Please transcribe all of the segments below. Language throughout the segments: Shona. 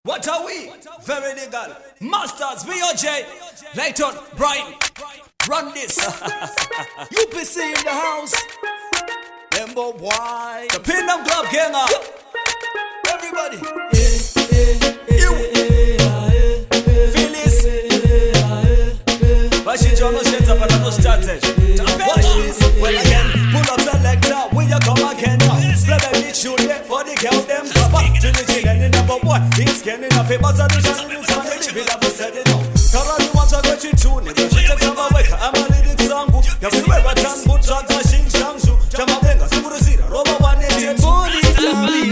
What are we? Very legal. Masters, VOJ. Layton, Brian. Run this. UPC in the house. Lembo boy. The Pindam Club Ganger. Everybody. You. Phyllis. Bashi Jono Sheta Parano started. Watch this. Well again. Pull up selector. Will you come again now? Play baby shoot it for the girl them. Papa. Trinity and the number one. He's getting a famous and the channel. Live it up and set it up. Karani wants to get you tune it. She take them away. I'm a little song. You see where I can put on the shing shang shu. Jama benga. Suguru sira. Roba one eight eight.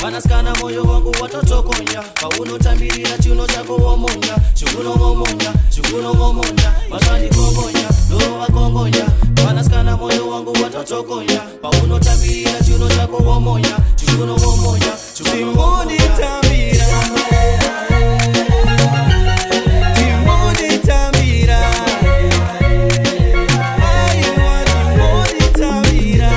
Wanaskana moyo wangu watoto konya pauno tambirira chuno chako womonya shuguno womonya masani kongonya doro wakongonya wanaskana moyo wangu watoto konya pauno tambirira chuno chako womonya shuguno womonya Timboni tambira Timboni tambira aiwa Timboni tambira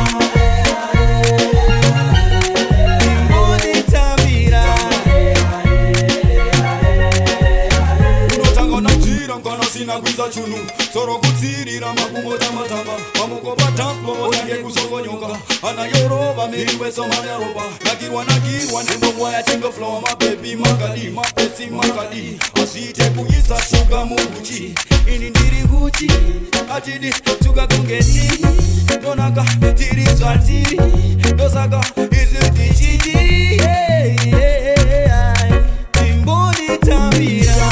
Sina kwiza chunu soro kutsirira makumbo tamatamba pamukopa transport yange kusongonyoka ana yoroba miriwe somanya roba nakirwa nembo ya chingo flow my baby makadi my pesi makadi asite kuyisa suga muguchi ini ndiri guchi atidi suga kungeni donaka tiri swati dosaka izi dijiji Timboni tambira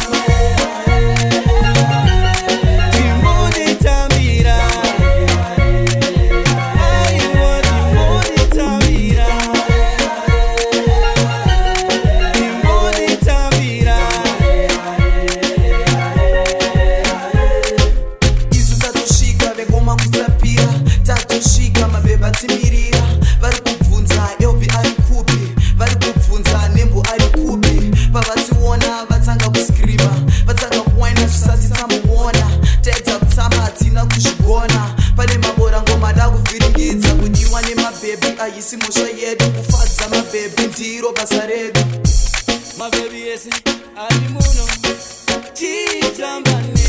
Ayisi musha yedu kufadza my baby ndiro basa redu my baby yes ali muno chitambane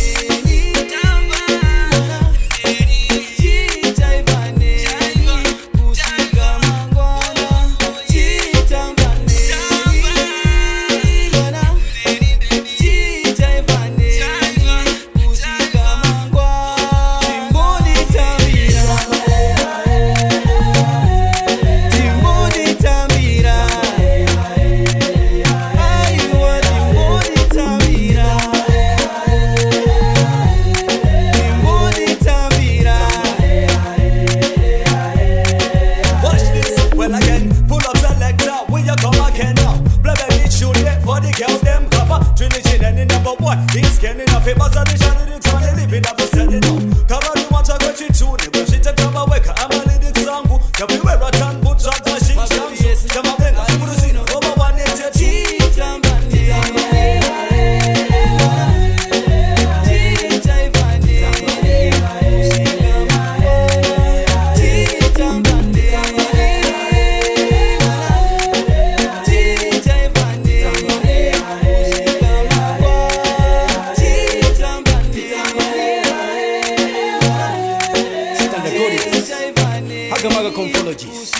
He's getting a famous and the channel is on the living up and setting up. Karani wants to get you tune it. When she take them away, I'm a little song. You be where I can put on the shing shang shu. Jama benga, suguru sira. Roba one eight eight. Hagamaga Conphologies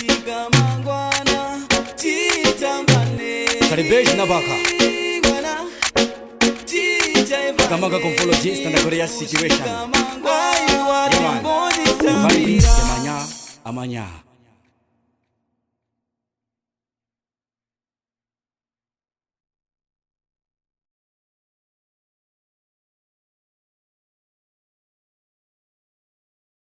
Karibeji Nabaka Hagamaga Conphologies Tanda Korea Situation Yaman Vibes Yamanya Amanya